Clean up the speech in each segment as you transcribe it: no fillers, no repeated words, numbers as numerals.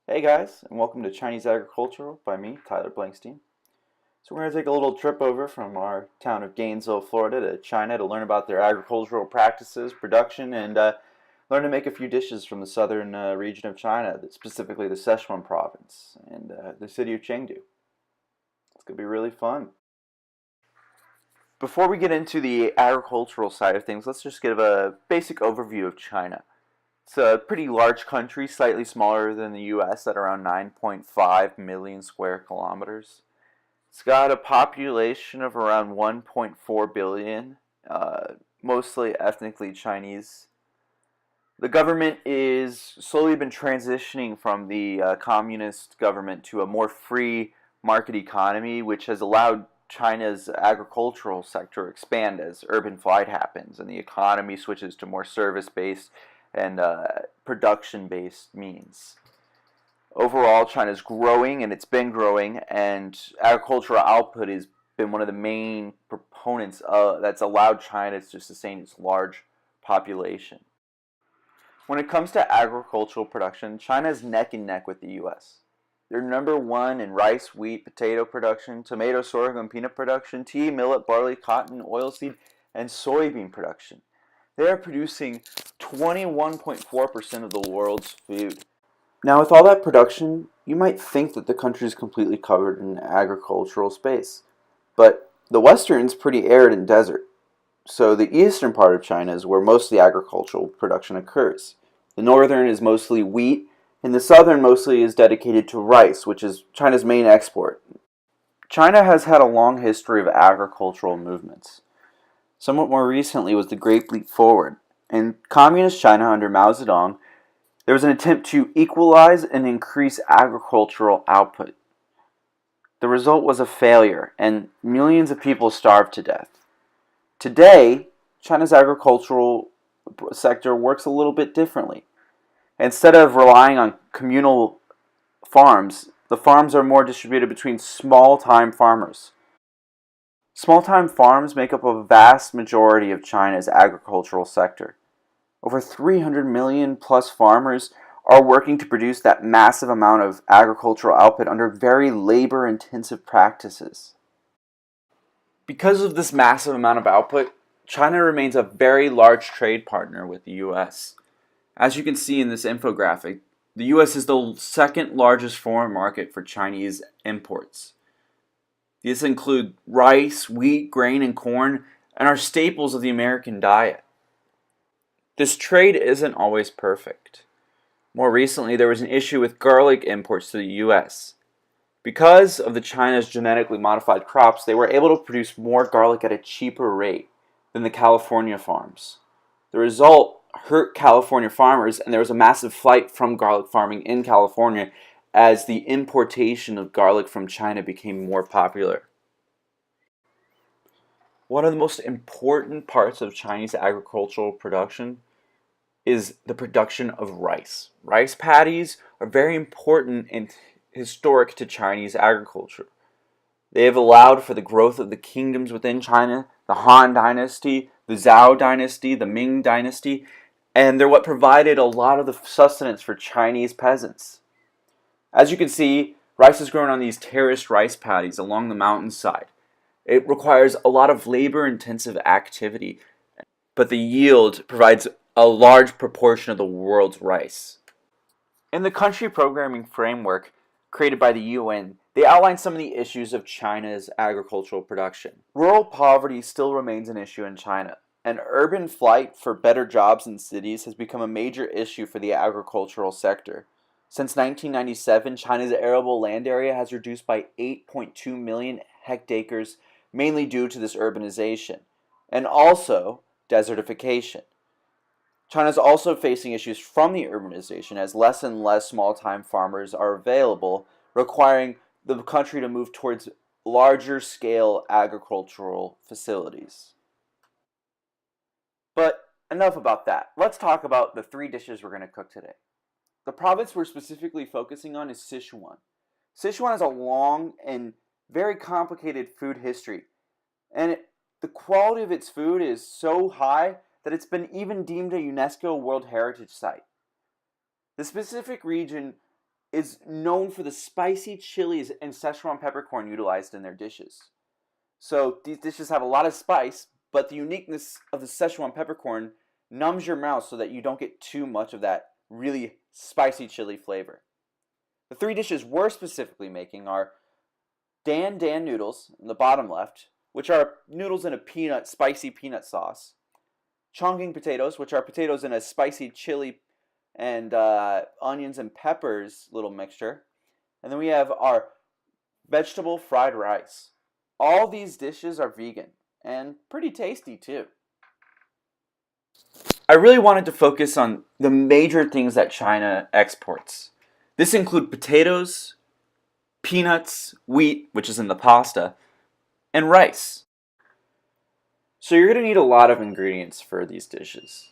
Hey guys, and welcome to Chinese Agricultural by me, Tyler Blankstein. So we're going to take a little trip over from our town of Gainesville, Florida to China to learn about their agricultural practices, production, and learn to make a few dishes from the southern region of China, specifically the Sichuan province and the city of Chengdu. It's going to be really fun. Before we get into the agricultural side of things, let's just give a basic overview of China. It's a pretty large country, slightly smaller than the US at around 9.5 million square kilometers. It's got a population of around 1.4 billion, mostly ethnically Chinese. The government is slowly been transitioning from the communist government to a more free market economy, which has allowed China's agricultural sector expand as urban flight happens and the economy switches to more service-based and production-based means. Overall, China's growing, and it's been growing, and agricultural output has been one of the main proponents that's allowed China to sustain its large population. When it comes to agricultural production, China is neck and neck with the U.S. They're number one in rice, wheat, potato production, tomato, sorghum, peanut production, tea, millet, barley, cotton, oilseed, and soybean production. They are producing 21.4% of the world's food. Now, with all that production, you might think that the country is completely covered in agricultural space. But the western is pretty arid and desert. So the eastern part of China is where most of the agricultural production occurs. The northern is mostly wheat, and the southern mostly is dedicated to rice, which is China's main export. China has had a long history of agricultural movements. Somewhat more recently was the Great Leap Forward. In communist China under Mao Zedong, there was an attempt to equalize and increase agricultural output. The result was a failure, and millions of people starved to death. Today, China's agricultural sector works a little bit differently. Instead of relying on communal farms, the farms are more distributed between small-time farmers. Small-time farms make up a vast majority of China's agricultural sector. Over 300 million plus farmers are working to produce that massive amount of agricultural output under very labor-intensive practices. Because of this massive amount of output, China remains a very large trade partner with the US. As you can see in this infographic, the US is the second largest foreign market for Chinese imports. These include rice, wheat, grain, and corn, and are staples of the American diet. This trade isn't always perfect. More recently, there was an issue with garlic imports to the US. Because of China's genetically modified crops, they were able to produce more garlic at a cheaper rate than the California farms. The result hurt California farmers, and there was a massive flight from garlic farming in California as the importation of garlic from China became more popular. One of the most important parts of Chinese agricultural production is the production of rice. Rice paddies are very important and historic to Chinese agriculture. They have allowed for the growth of the kingdoms within China, the Han Dynasty, the Zhou Dynasty, the Ming Dynasty, and they're what provided a lot of the sustenance for Chinese peasants. As you can see, rice is grown on these terraced rice paddies along the mountainside. It requires a lot of labor-intensive activity, but the yield provides a large proportion of the world's rice. In the country programming framework created by the UN, they outline some of the issues of China's agricultural production. Rural poverty still remains an issue in China, and urban flight for better jobs in cities has become a major issue for the agricultural sector. Since 1997, China's arable land area has reduced by 8.2 million hectares, mainly due to this urbanization, and also desertification. China is also facing issues from the urbanization as less and less small-time farmers are available, requiring the country to move towards larger-scale agricultural facilities. But enough about that. Let's talk about the three dishes we're going to cook today. The province we're specifically focusing on is Sichuan. Sichuan has a long and very complicated food history, and the quality of its food is so high that it's been even deemed a UNESCO World Heritage Site. The specific region is known for the spicy chilies and Szechuan peppercorn utilized in their dishes. So these dishes have a lot of spice, but the uniqueness of the Szechuan peppercorn numbs your mouth so that you don't get too much of that really spicy chili flavor. The three dishes we're specifically making are Dan Dan noodles in the bottom left, which are noodles in a spicy peanut sauce. Chongqing potatoes, which are potatoes in a spicy chili and onions and peppers little mixture. And then we have our vegetable fried rice. All these dishes are vegan and pretty tasty too. I really wanted to focus on the major things that China exports. This includes potatoes, peanuts, wheat, which is in the pasta, and rice. So you're going to need a lot of ingredients for these dishes.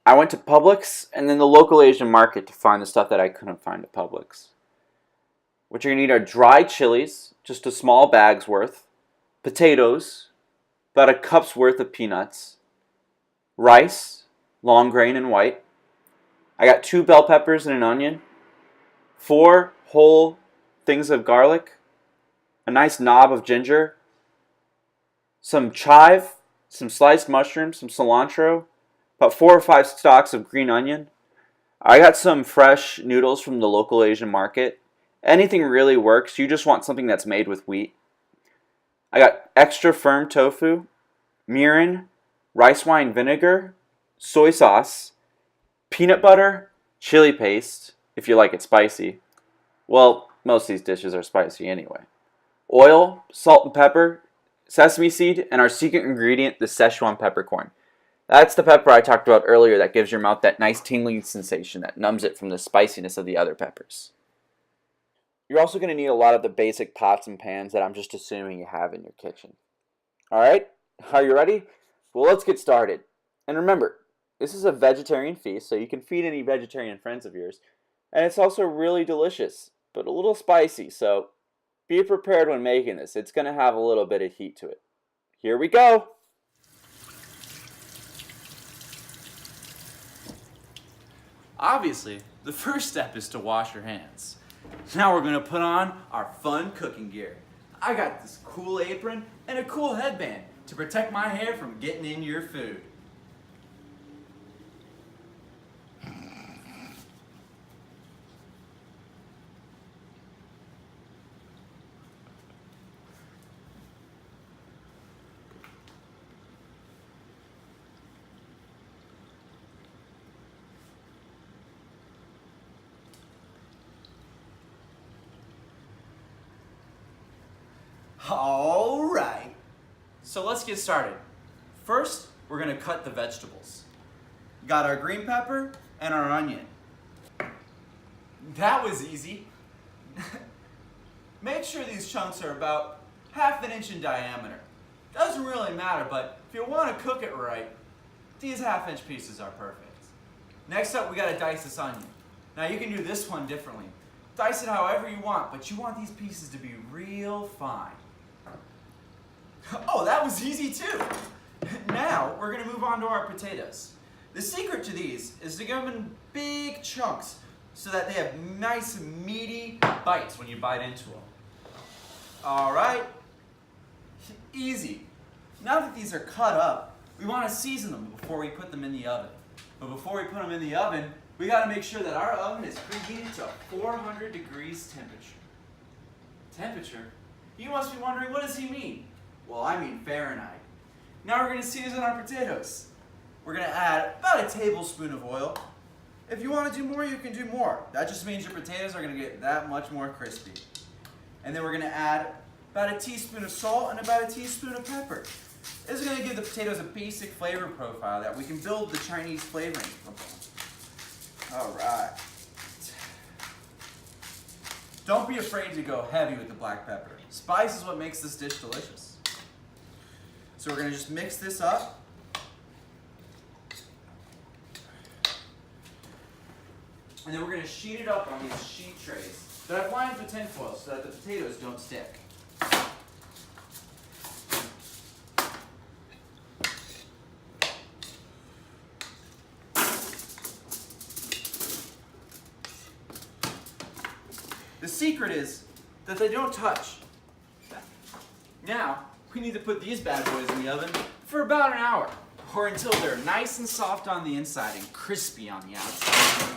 I went to Publix and then the local Asian market to find the stuff that I couldn't find at Publix. What you're going to need are dried chilies, just a small bag's worth, potatoes, about a cup's worth of peanuts, rice, long grain and white. I got 2 bell peppers and an onion, 4 whole things of garlic, a nice knob of ginger, some chive, some sliced mushrooms, some cilantro, about 4 or 5 stalks of green onion. I got some fresh noodles from the local Asian market. Anything really works. You just want something that's made with wheat. I got extra firm tofu, mirin, rice wine vinegar, soy sauce, peanut butter, chili paste, if you like it spicy. Well, most of these dishes are spicy anyway. Oil, salt and pepper, sesame seed, and our secret ingredient, the Szechuan peppercorn. That's the pepper I talked about earlier that gives your mouth that nice tingling sensation that numbs it from the spiciness of the other peppers. You're also going to need a lot of the basic pots and pans that I'm just assuming you have in your kitchen. Alright, are you ready? Well, let's get started. And remember, this is a vegetarian feast, so you can feed any vegetarian friends of yours. And it's also really delicious, but a little spicy, so be prepared when making this. It's going to have a little bit of heat to it. Here we go! Obviously, the first step is to wash your hands. Now we're gonna put on our fun cooking gear. I got this cool apron and a cool headband to protect my hair from getting in your food. All right, so let's get started. First, we're gonna cut the vegetables. Got our green pepper and our onion. That was easy. Make sure these chunks are about 1/2 inch in diameter. Doesn't really matter, but if you wanna cook it right, these 1/2 inch pieces are perfect. Next up, we gotta dice this onion. Now you can do this one differently. Dice it however you want, but you want these pieces to be real fine. Oh, that was easy too. Now, we're gonna move on to our potatoes. The secret to these is to give them in big chunks so that they have nice meaty bites when you bite into them. All right, easy. Now that these are cut up, we wanna season them before we put them in the oven. But before we put them in the oven, we gotta make sure that our oven is preheated to 400 degrees temperature. Temperature? You must be wondering, what does he mean? Well, I mean Fahrenheit. Now we're gonna season our potatoes. We're gonna add about a tablespoon of oil. If you wanna do more, you can do more. That just means your potatoes are gonna get that much more crispy. And then we're gonna add about a teaspoon of salt and about a teaspoon of pepper. This is gonna give the potatoes a basic flavor profile that we can build the Chinese flavoring upon. All right. Don't be afraid to go heavy with the black pepper. Spice is what makes this dish delicious. So we're gonna just mix this up. And then we're gonna sheet it up on these sheet trays that I've lined with tinfoil so that the potatoes don't stick. The secret is that they don't touch. Now, we need to put these bad boys in the oven for about an hour, or until they're nice and soft on the inside and crispy on the outside.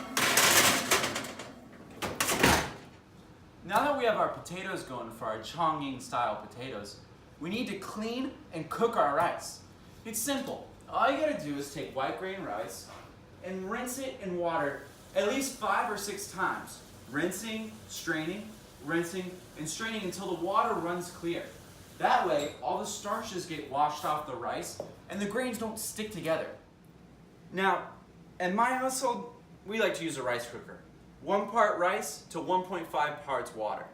Now that we have our potatoes going for our Chongqing style potatoes, we need to clean and cook our rice. It's simple. All you gotta do is take white grain rice and rinse it in water at least 5 or 6 times. Rinsing, straining, rinsing, and straining until the water runs clear. That way, all the starches get washed off the rice and the grains don't stick together. Now, in my household, we like to use a rice cooker. 1 part rice to 1.5 parts water.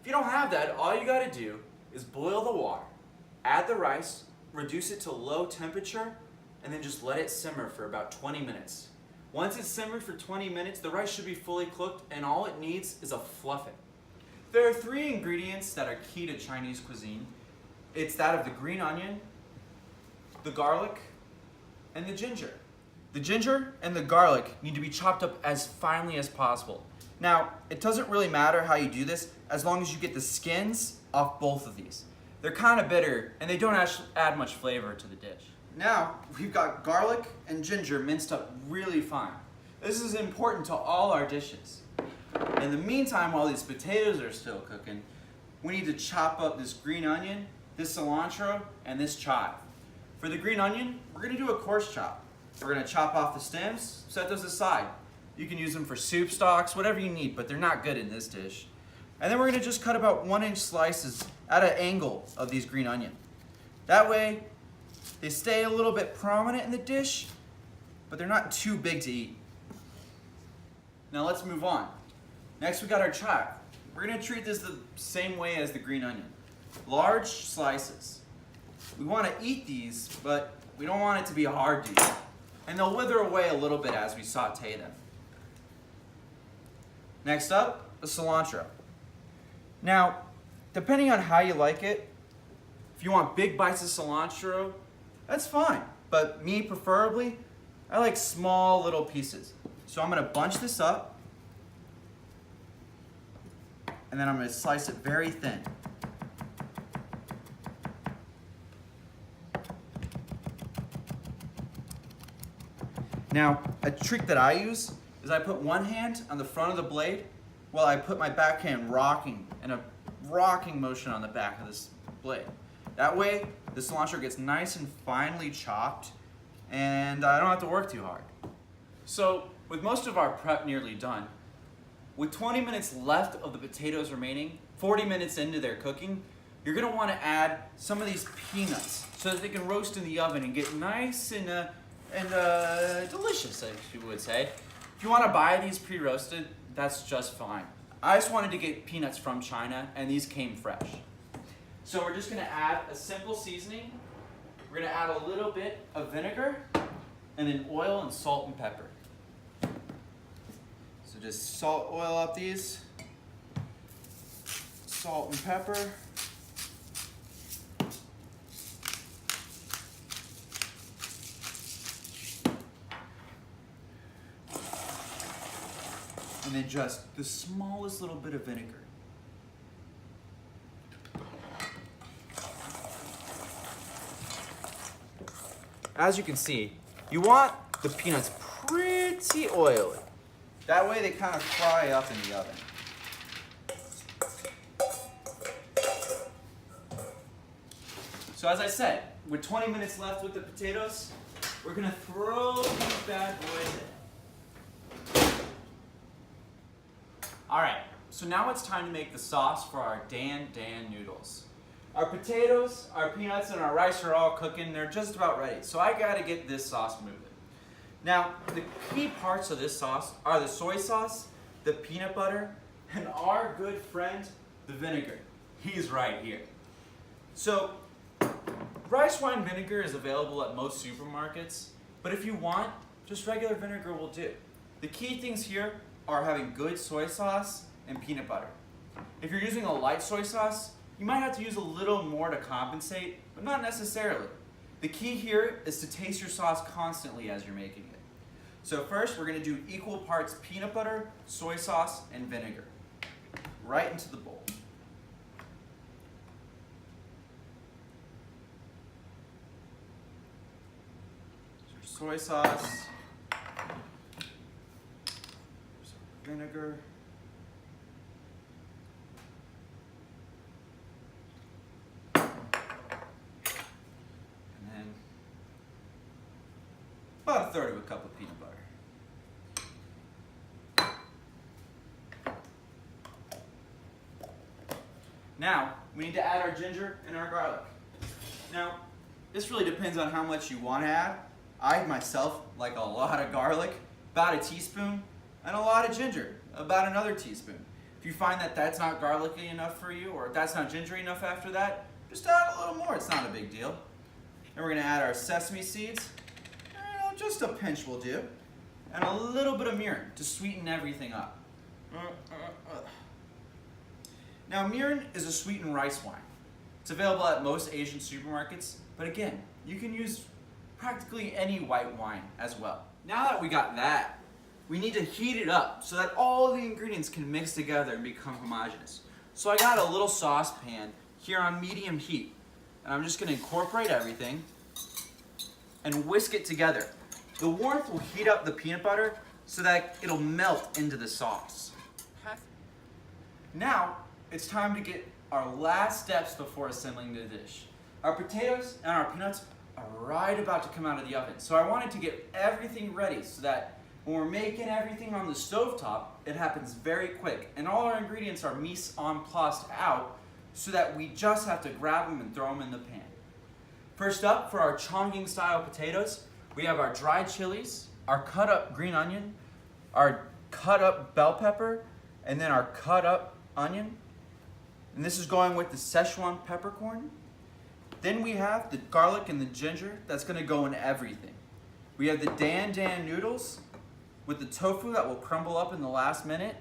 If you don't have that, all you gotta do is boil the water, add the rice, reduce it to low temperature, and then just let it simmer for about 20 minutes. Once it's simmered for 20 minutes, the rice should be fully cooked and all it needs is a fluffing. There are 3 ingredients that are key to Chinese cuisine. It's that of the green onion, the garlic, and the ginger. The ginger and the garlic need to be chopped up as finely as possible. Now, it doesn't really matter how you do this as long as you get the skins off both of these. They're kind of bitter and they don't actually add much flavor to the dish. Now, we've got garlic and ginger minced up really fine. This is important to all our dishes. In the meantime, while these potatoes are still cooking, we need to chop up this green onion, this cilantro, and this chive. For the green onion, we're gonna do a coarse chop. We're gonna chop off the stems, set those aside. You can use them for soup stocks, whatever you need, but they're not good in this dish. And then we're gonna just cut about 1-inch slices at an angle of these green onion. That way, they stay a little bit prominent in the dish, but they're not too big to eat. Now let's move on. Next we got our chive. We're gonna treat this the same way as the green onion. Large slices. We wanna eat these, but we don't want it to be hard to eat. And they'll wither away a little bit as we saute them. Next up, the cilantro. Now, depending on how you like it, if you want big bites of cilantro, that's fine. But me, preferably, I like small little pieces. So I'm gonna bunch this up, and then I'm gonna slice it very thin. Now, a trick that I use is I put one hand on the front of the blade while I put my backhand rocking in a rocking motion on the back of this blade. That way, the cilantro gets nice and finely chopped and I don't have to work too hard. So, with most of our prep nearly done, with 20 minutes left of the potatoes remaining, 40 minutes into their cooking, you're gonna wanna add some of these peanuts so that they can roast in the oven and get nice and delicious, as you would say. If you want to buy these pre-roasted, that's just fine. I just wanted to get peanuts from China, and these came fresh. So we're just going to add a simple seasoning. We're going to add a little bit of vinegar, and then oil and salt and pepper. So just salt, oil up these. Salt and pepper. And then just the smallest little bit of vinegar. As you can see, you want the peanuts pretty oily. That way they kind of fry up in the oven. So as I said, with 20 minutes left with the potatoes, we're gonna throw these bad boys in. All right, so now it's time to make the sauce for our Dan noodles. Our potatoes, our peanuts, and our rice are all cooking. They're just about ready. So I gotta get this sauce moving. Now, the key parts of this sauce are the soy sauce, the peanut butter, and our good friend, the vinegar. He's right here. So, rice wine vinegar is available at most supermarkets, but if you want, just regular vinegar will do. The key things here are having good soy sauce and peanut butter. If you're using a light soy sauce, you might have to use a little more to compensate, but not necessarily. The key here is to taste your sauce constantly as you're making it. So first, we're gonna do equal parts peanut butter, soy sauce, and vinegar. right into the bowl. Soy sauce, vinegar, and then about a third of a cup of peanut butter. Now, we need to add our ginger and our garlic. Now, this really depends on how much you want to add. I myself like a lot of garlic, about a teaspoon, and a lot of ginger, about another teaspoon. If you find that that's not garlicky enough for you, or that's not gingery enough after that, just add a little more, it's not a big deal. Then we're gonna add our sesame seeds, just a pinch will do, and a little bit of mirin to sweeten everything up. Now, mirin is a sweetened rice wine. It's available at most Asian supermarkets, but again, you can use practically any white wine as well. Now that we got that, we need to heat it up so that all the ingredients can mix together and become homogeneous. So I got a little saucepan here on medium heat, and I'm just gonna incorporate everything and whisk it together. The warmth will heat up the peanut butter so that it'll melt into the sauce. Now, it's time to get our last steps before assembling the dish. Our potatoes and our peanuts are right about to come out of the oven. So I wanted to get everything ready so that when we're making everything on the stovetop, it happens very quick. And all our ingredients are mise en place out so that we just have to grab them and throw them in the pan. First up, for our Chongqing style potatoes, we have our dried chilies, our cut up green onion, our cut up bell pepper, and then our cut up onion. And this is going with the Szechuan peppercorn. Then we have the garlic and the ginger that's gonna go in everything. We have the dan dan noodles with the tofu that will crumble up in the last minute,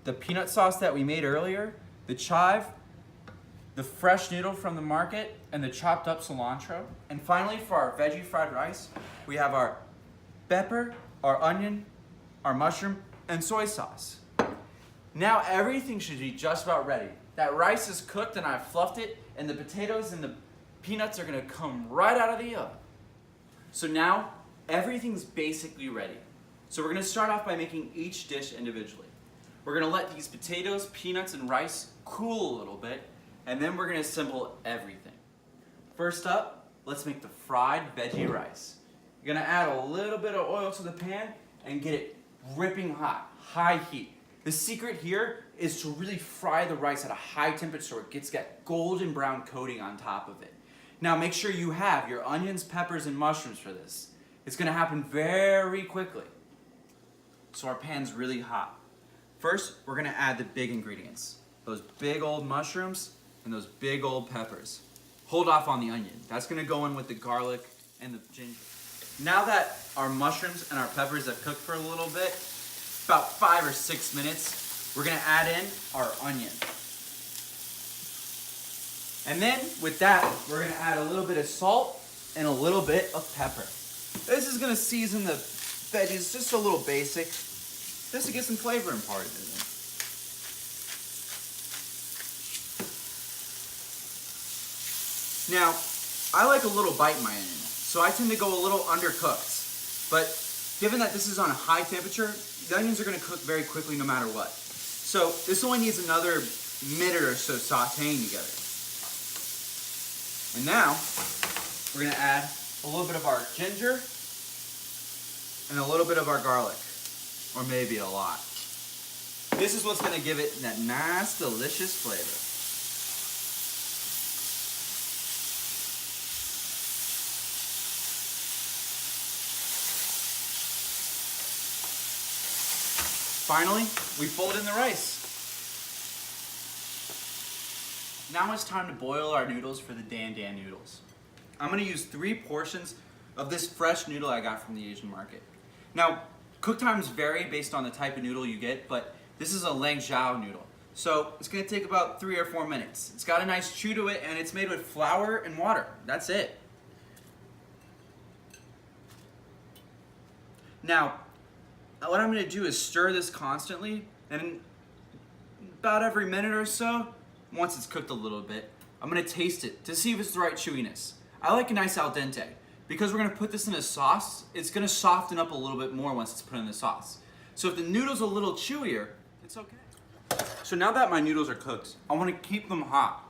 the peanut sauce that we made earlier, the chive, the fresh noodle from the market, and the chopped up cilantro. And finally, for our veggie fried rice, we have our pepper, our onion, our mushroom, and soy sauce. Now everything should be just about ready. That rice is cooked and I've fluffed it, and the potatoes and the peanuts are gonna come right out of the oven. So now everything's basically ready. So we're gonna start off by making each dish individually. We're gonna let these potatoes, peanuts, and rice cool a little bit, and then we're gonna assemble everything. First up, let's make the fried veggie rice. You're gonna add a little bit of oil to the pan and get it ripping hot, high heat. The secret here is to really fry the rice at a high temperature so it gets that golden brown coating on top of it. Now make sure you have your onions, peppers, and mushrooms for this. It's gonna happen very quickly. So our pan's really hot. First, we're gonna add the big ingredients. Those big old mushrooms and those big old peppers. Hold off on the onion. That's gonna go in with the garlic and the ginger. Now that our mushrooms and our peppers have cooked for a little bit, about 5 or 6 minutes, we're gonna add in our onion. And then with that, we're gonna add a little bit of salt and a little bit of pepper. This is gonna season the veggies just a little basic, just to get some flavor imparted in it. Now, I like a little bite in my onion, so I tend to go a little undercooked. But given that this is on a high temperature, the onions are gonna cook very quickly no matter what. So this only needs another minute or so sauteing together. And now, we're gonna add a little bit of our ginger and a little bit of our garlic, or maybe a lot. This is what's gonna give it that nice, delicious flavor. Finally, we fold in the rice. Now it's time to boil our noodles for the dan dan noodles. I'm gonna use 3 portions of this fresh noodle I got from the Asian market. Now, cook times vary based on the type of noodle you get, but this is a Langzhou noodle. So it's gonna take about 3 or 4 minutes. It's got a nice chew to it, and it's made with flour and water. That's it. Now, what I'm gonna do is stir this constantly, and about every minute or so, once it's cooked a little bit, I'm gonna taste it to see if it's the right chewiness. I like a nice al dente. Because we're gonna put this in a sauce, it's gonna soften up a little bit more once it's put in the sauce. So if the noodle's a little chewier, it's okay. So now that my noodles are cooked, I wanna keep them hot.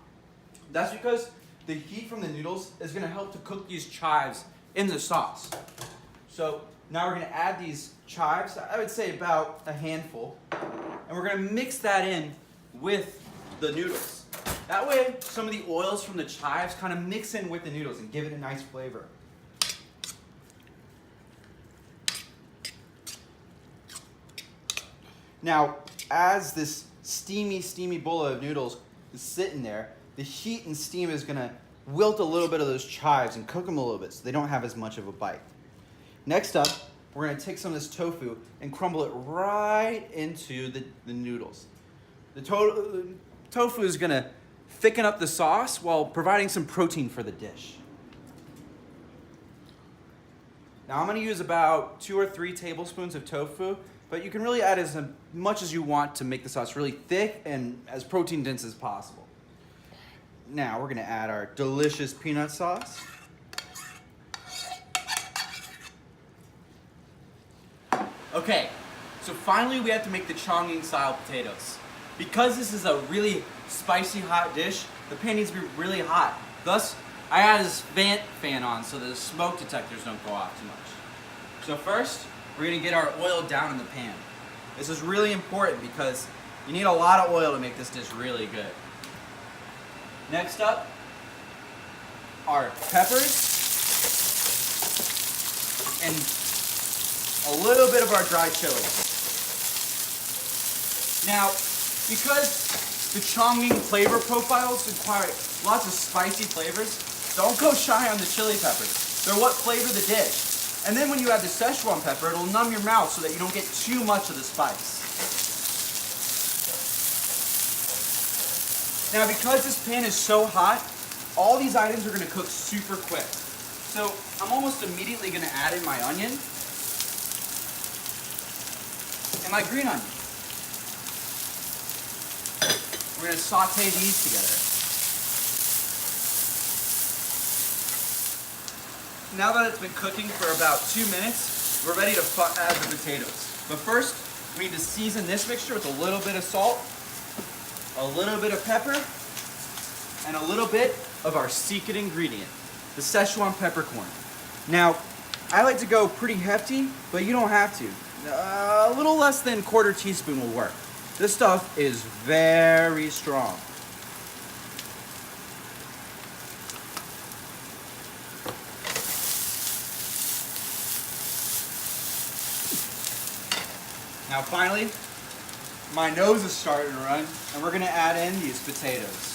That's because the heat from the noodles is gonna help to cook these chives in the sauce. So now we're gonna add these chives, I would say about a handful, and we're gonna mix that in with the noodles. That way, some of the oils from the chives kind of mix in with the noodles and give it a nice flavor. Now, as this steamy bowl of noodles is sitting there, the heat and steam is gonna wilt a little bit of those chives and cook them a little bit so they don't have as much of a bite. Next up, we're gonna take some of this tofu and crumble it right into the noodles. The tofu is gonna thicken up the sauce while providing some protein for the dish. Now I'm gonna use about 2 or 3 tablespoons of tofu, but you can really add as much as you want to make the sauce really thick and as protein dense as possible. Now we're gonna add our delicious peanut sauce. Okay, so finally we have to make the Chongqing style potatoes. Because this is a really spicy hot dish, the pan needs to be really hot. Thus, I add this vent fan on so the smoke detectors don't go off too much. So first, we're gonna get our oil down in the pan. This is really important because you need a lot of oil to make this dish really good. Next up, our peppers and a little bit of our dry chilies. Now, because the Chongqing flavor profiles require lots of spicy flavors, don't go shy on the chili peppers. They're what flavor the dish. And then when you add the Szechuan pepper, it'll numb your mouth so that you don't get too much of the spice. Now, because this pan is so hot, all these items are gonna cook super quick. So I'm almost immediately gonna add in my onion and my green onion. We're gonna saute these together. Now that it's been cooking for about 2 minutes, we're ready to add the potatoes. But first, we need to season this mixture with a little bit of salt, a little bit of pepper, and a little bit of our secret ingredient, the Szechuan peppercorn. Now, I like to go pretty hefty, but you don't have to. A little less than 1/4 teaspoon will work. This stuff is very strong. Now finally, my nose is starting to run, and we're gonna add in these potatoes.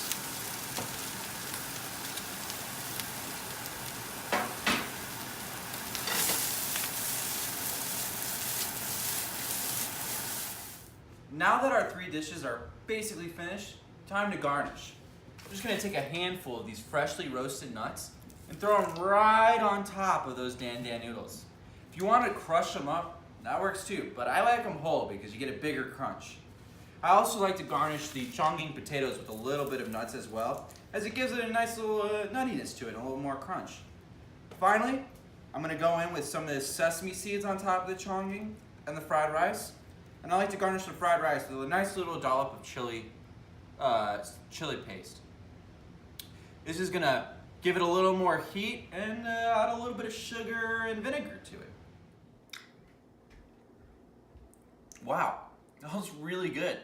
Now that our 3 dishes are basically finished, time to garnish. I'm just gonna take a handful of these freshly roasted nuts and throw them right on top of those dan dan noodles. If you want to crush them up, that works too, but I like them whole because you get a bigger crunch. I also like to garnish the Chongqing potatoes with a little bit of nuts as well, as it gives it a nice little nuttiness to it and a little more crunch. Finally, I'm gonna go in with some of the sesame seeds on top of the Chongqing and the fried rice. And I like to garnish the fried rice with a nice little dollop of chili paste. This is gonna give it a little more heat and add a little bit of sugar and vinegar to it. Wow, that was really good.